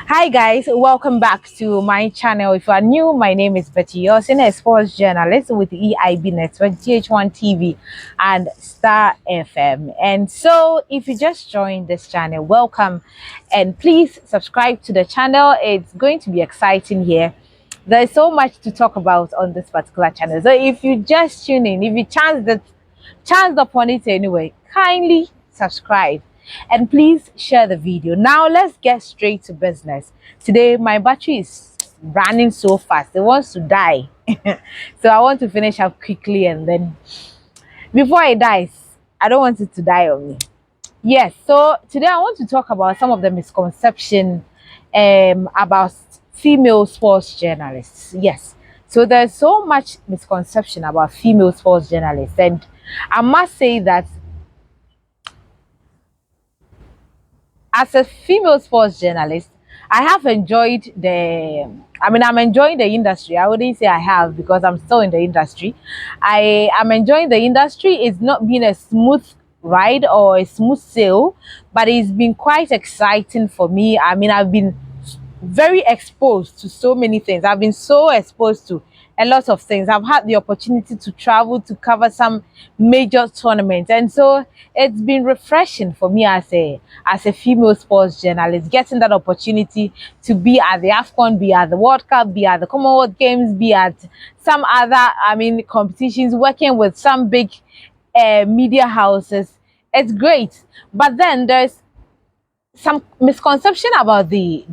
Hi guys, welcome back to my channel. If you are new, my name is Betty. You're a sports journalist with EIB Network, GH1 TV, and Star FM. And so, if you just joined this channel, welcome, and please subscribe to the channel. It's going to be exciting here. There's so much to talk about on this particular channel. So, if you just tune in, if you chance upon it anyway, kindly subscribe and please share the video. Now let's get straight to business. Today my battery is running so fast, it wants to die. So I want to finish up quickly, and then before it dies, I don't want it to die on me. Yes, so today I want to talk about some of the misconception about female sports journalists. Yes, so there's so much misconception about female sports journalists, and I must say that as a female sports journalist, I have enjoyed I'm enjoying the industry. I wouldn't say I have because I'm still in the industry. I am enjoying the industry. It's not been a smooth ride or a smooth sail, but it's been quite exciting for me. I've been very exposed to so many things. I've been so exposed to a lot of things. I've had the opportunity to travel to cover some major tournaments, and so it's been refreshing for me as a female sports journalist, getting that opportunity to be at the AFCON, be at the World Cup, be at the Commonwealth Games, be at some other competitions, working with some big media houses. It's great, but then there's some misconception about the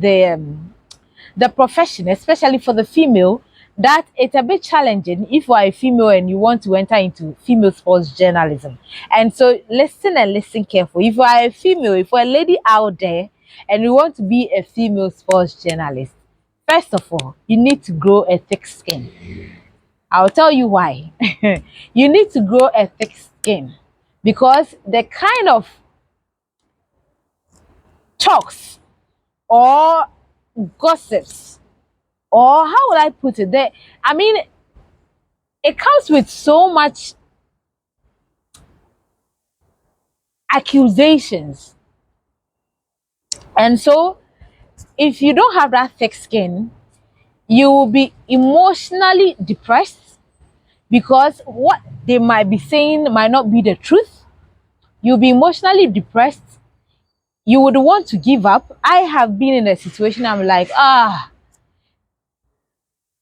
profession, especially for the female, that it's a bit challenging if you are a female and you want to enter into female sports journalism. And so listen and listen carefully. If you are a female, if you're a lady out there and you want to be a female sports journalist, first of all, you need to grow a thick skin. I'll tell you why. You need to grow a thick skin because the kind of talks or gossips, or how would I put it, there it comes with so much accusations. And so if you don't have that thick skin, you will be emotionally depressed because what they might be saying might not be the truth. You'll be emotionally depressed. You would want to give up. I have been in a situation I'm like,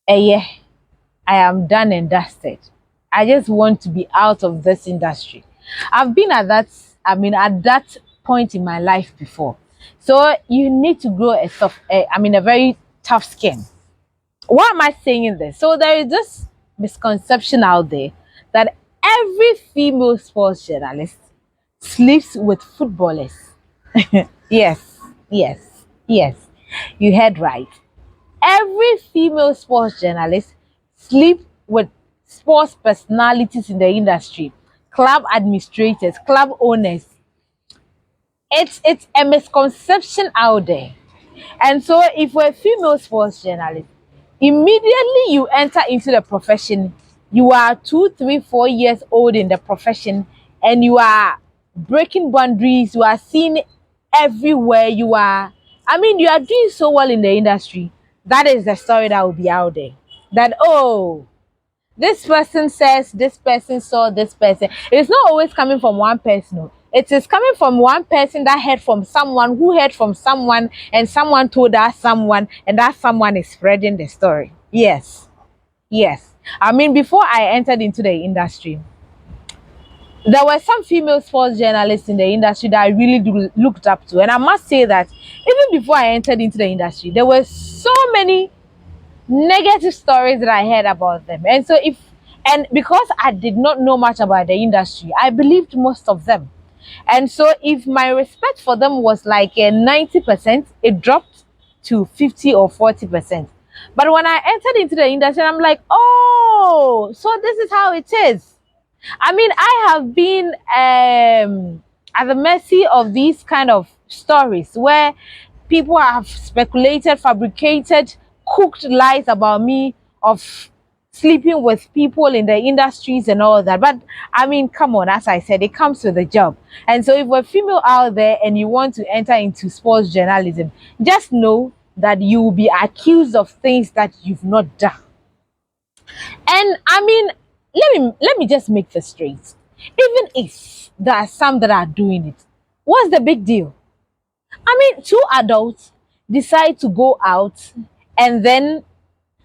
yeah, I am done and dusted. I just want to be out of this industry. I've been at that point in my life before. So you need to grow a very tough skin. Why am I saying this? So there is this misconception out there that every female sports journalist sleeps with footballers. Yes, yes, yes. You heard right. Every female sports journalist sleep with sports personalities in the industry, club administrators, club owners. It's a misconception out there. And so if you're a female sports journalist, immediately you enter into the profession, you are 2, 3, 4 years old in the profession, and you are breaking boundaries, you are seen everywhere. You are doing so well in the industry. That is the story that will be out there. That, oh, this person says, this person saw this person. It's not always coming from one person. No. It is coming from one person that heard from someone who heard from someone, and someone told that someone, and that someone is spreading the story. Yes. Yes. Before I entered into the industry, there were some female sports journalists in the industry that I really looked up to. And I must say that even before I entered into the industry, there were so many negative stories that I heard about them. And because I did not know much about the industry, I believed most of them. And so if my respect for them was like a 90%, it dropped to 50 or 40%. But when I entered into the industry, I'm like, oh, so this is how it is. I have been at the mercy of these kind of stories where people have speculated, fabricated, cooked lies about me of sleeping with people in the industries and all that. But come on, as I said, it comes with the job. And so if you're a female out there and you want to enter into sports journalism, just know that you will be accused of things that you've not done. And I mean, let me just make this straight. Even if there are some that are doing it, what's the big deal? I mean, two adults decide to go out and then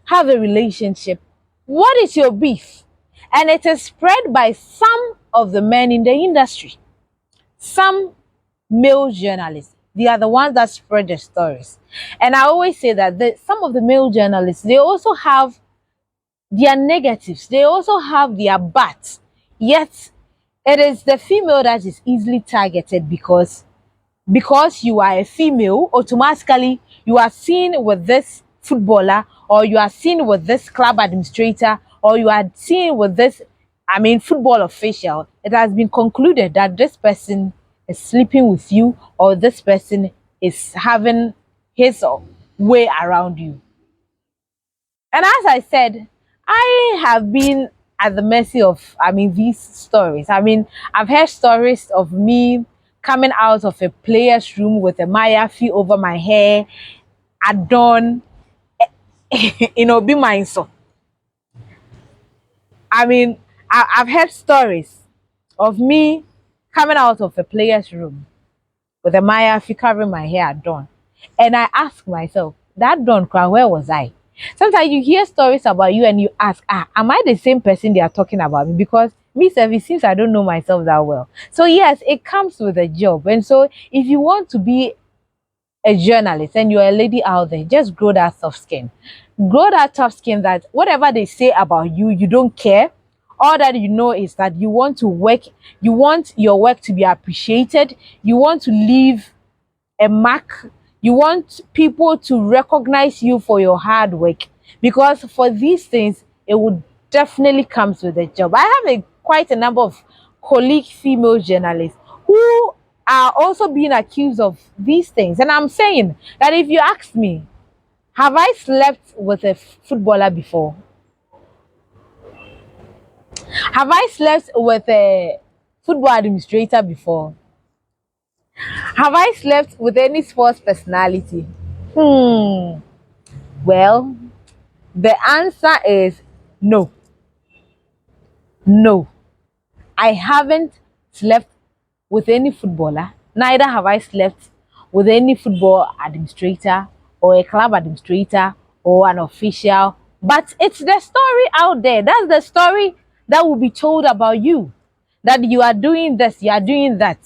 have a relationship. What is your beef? And it is spread by some of the men in the industry, some male journalists. They are the ones that spread the stories. And I always say that some of the male journalists, they also have their negatives, they also have their bats. Yet it is the female that is easily targeted because you are a female, automatically you are seen with this footballer, or you are seen with this club administrator, or you are seen with this, I mean, football official. It has been concluded that this person is sleeping with you, or this person is having his way around you. And as I said, I have been at the mercy of, I mean, these stories. I mean, I've heard stories of me coming out of a player's room with a mayafi over my hair, adorn, be mine. So, I mean, I've heard stories of me coming out of a player's room with a mayafi covering my hair adorn. And I ask myself, that dawn cry, where was I? Sometimes you hear stories about you and you ask, am I the same person they are talking about me? Because me, sef, it seems I don't know myself that well. So yes, it comes with a job. And so if you want to be a journalist and you're a lady out there, just grow that soft skin. Grow that tough skin that whatever they say about you, you don't care. All that you know is that you want to work, you want your work to be appreciated, you want to leave a mark. You want people to recognize you for your hard work, because for these things, it would definitely comes with a job. I have quite a number of colleague female journalists who are also being accused of these things. And I'm saying that if you ask me, have I slept with a footballer before? Have I slept with a football administrator before? Have I slept with any sports personality? Hmm. Well, the answer is no. No. I haven't slept with any footballer. Neither have I slept with any football administrator or a club administrator or an official. But it's the story out there. That's the story that will be told about you. That you are doing this, you are doing that.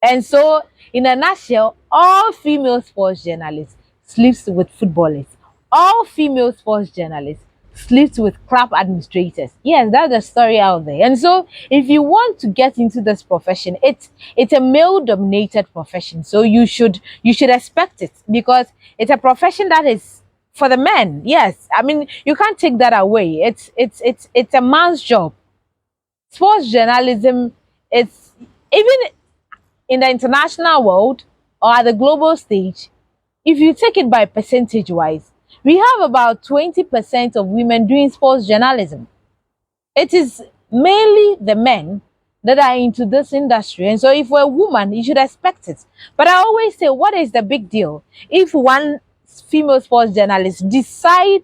And so, in a nutshell, all female sports journalists sleeps with footballers. All female sports journalists sleeps with club administrators. Yes, that's the story out there. And so, if you want to get into this profession, it's a male-dominated profession. So you should expect it, because it's a profession that is for the men. Yes, I mean you can't take that away. It's a man's job. Sports journalism, it's even in the international world or at the global stage, if you take it by percentage wise, we have about 20% of women doing sports journalism. It is mainly the men that are into this industry. And so if you're a woman, you should expect it. But I always say, what is the big deal if one female sports journalist decide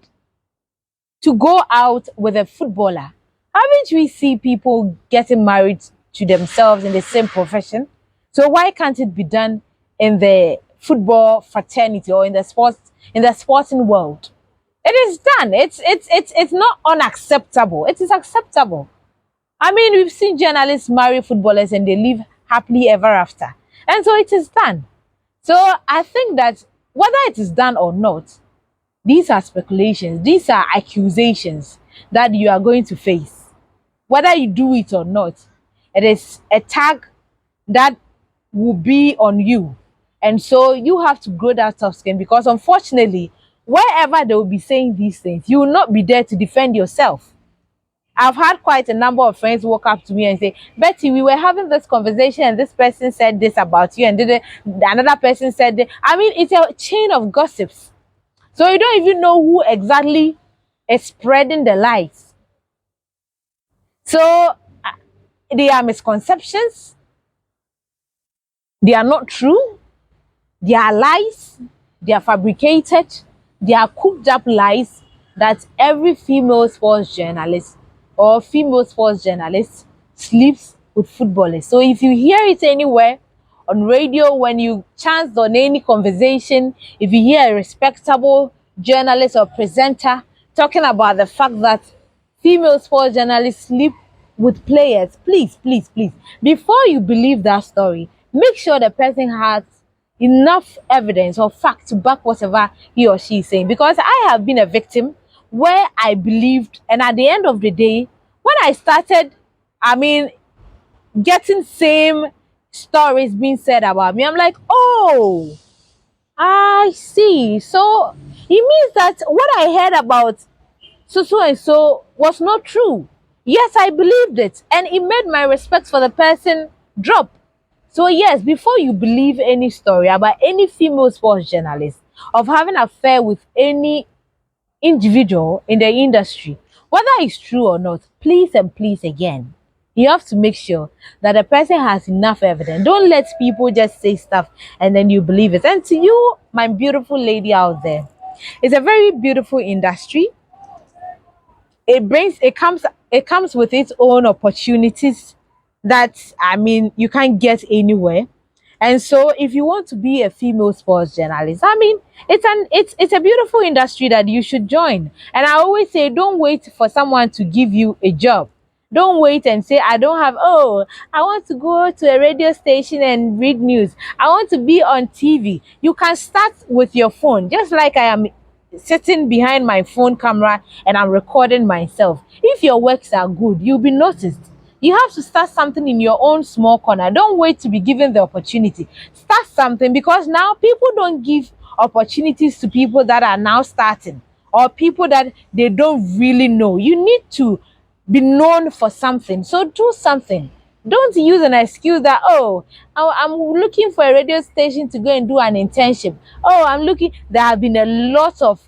to go out with a footballer? Haven't we see people getting married to themselves in the same profession? So why can't it be done in the football fraternity or in the sporting world? It is done. It's not unacceptable. It is acceptable. I mean, we've seen journalists marry footballers and they live happily ever after. And so it is done. So I think that whether it is done or not, these are speculations, these are accusations that you are going to face. Whether you do it or not, it is a tag that will be on you. And so you have to grow that tough skin, because unfortunately, wherever they will be saying these things, you will not be there to defend yourself. I've had quite a number of friends walk up to me and say, Betty, we were having this conversation and this person said this about you, and another person said that. I mean, it's a chain of gossips. So you don't even know who exactly is spreading the lies. So they are misconceptions. They are not true. They are lies. they are fabricated, they are cooked up lies that every female sports journalist or female sports journalist sleeps with footballers. So if you hear it anywhere, on radio, when you chance on any conversation, if you hear a respectable journalist or presenter talking about the fact that female sports journalists sleep with players, please, please, please, before you believe that story, make sure the person has enough evidence or fact to back whatever he or she is saying. Because I have been a victim where I believed, and at the end of the day, when I started, I mean, getting same stories being said about me, I'm like, oh, I see. So it means that what I heard about so and so was not true. Yes, I believed it, and it made my respect for the person drop. So yes, before you believe any story about any female sports journalist of having an affair with any individual in the industry, whether it's true or not, please and please again, you have to make sure that the person has enough evidence. Don't let people just say stuff and then you believe it. And to you, my beautiful lady out there, it's a very beautiful industry. It comes with its own opportunities that, I mean, you can't get anywhere. And so if you want to be a female sports journalist, I mean, it's a beautiful industry that you should join. And I always say, don't wait for someone to give you a job. Don't wait and say, I don't have, oh, I want to go to a radio station and read news. I want to be on TV. You can start with your phone, just like I am sitting behind my phone camera and I'm recording myself. If your works are good, you'll be noticed. You have to start something in your own small corner. Don't wait to be given the opportunity. Start something, because now people don't give opportunities to people that are now starting or people that they don't really know. You need to be known for something. So do something. Don't use an excuse that, oh, I'm looking for a radio station to go and do an internship. Oh, I'm looking. There have been a lot of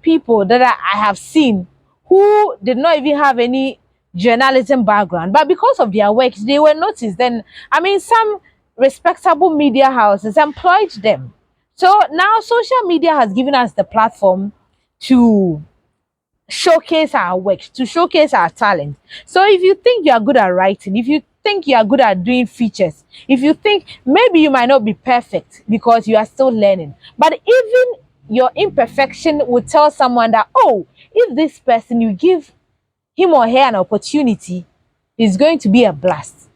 people that I have seen who did not even have any journalism background, but because of their works, they were noticed. Then, I mean, some respectable media houses employed them. So now social media has given us the platform to showcase our work, to showcase our talent. So if you think you are good at writing, if you think you are good at doing features, if you think maybe you might not be perfect because you are still learning, but even your imperfection would tell someone that, oh, if this person, you give him or her an opportunity, is going to be a blast.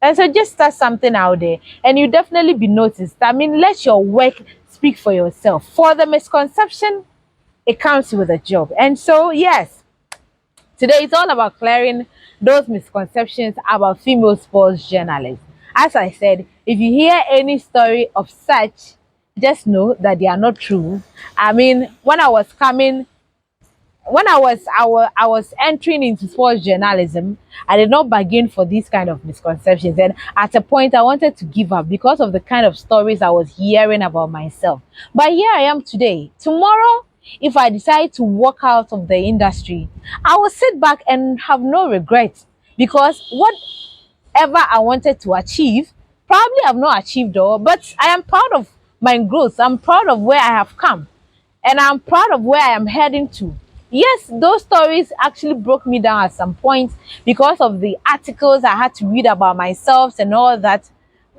And so just start something out there and you definitely be noticed. I mean, let your work speak for yourself. For the misconception, it comes with a job. And so, yes, today it's all about clearing those misconceptions about female sports journalists. As I said, if you hear any story of such, just know that they are not true. I mean, when I was entering into sports journalism, I did not bargain for these kind of misconceptions. And at a point, I wanted to give up because of the kind of stories I was hearing about myself. But here I am today. Tomorrow, if I decide to walk out of the industry, I will sit back and have no regrets, because whatever I wanted to achieve, probably I've not achieved all, but I am proud of my growth. I'm proud of where I have come, and I'm proud of where I am heading to. Yes, those stories actually broke me down at some point because of the articles I had to read about myself and all that.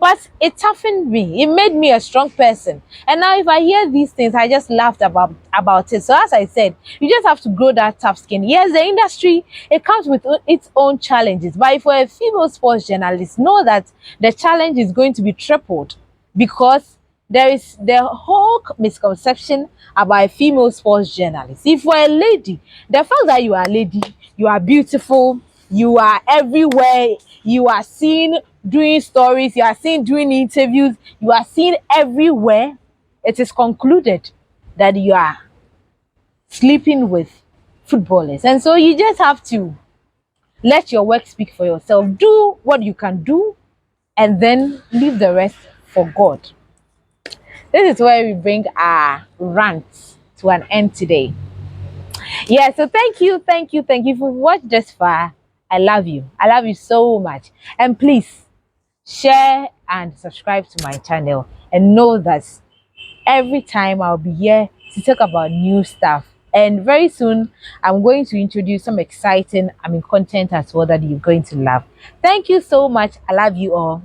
But it toughened me. It made me a strong person. And now if I hear these things, I just laughed about it. So as I said, you just have to grow that tough skin. Yes, the industry, it comes with its own challenges. But if you're a female sports journalist, know that the challenge is going to be tripled, because there is the whole misconception about a female sports journalist. If you're a lady, the fact that you are a lady, you are beautiful, you are everywhere, you are seen doing stories, you are seen doing interviews, you are seen everywhere, it is concluded that you are sleeping with footballers. And so you just have to let your work speak for yourself. Do what you can do and then leave the rest for God. This is where we bring our rant to an end today. Yeah, so thank you, thank you, thank you for watching this far. I love you. I love you so much. And please share and subscribe to my channel, and know that Every time I'll be here to talk about new stuff. And very soon, I'm going to introduce some exciting, content as well that you're going to love. Thank you so much. I love you all.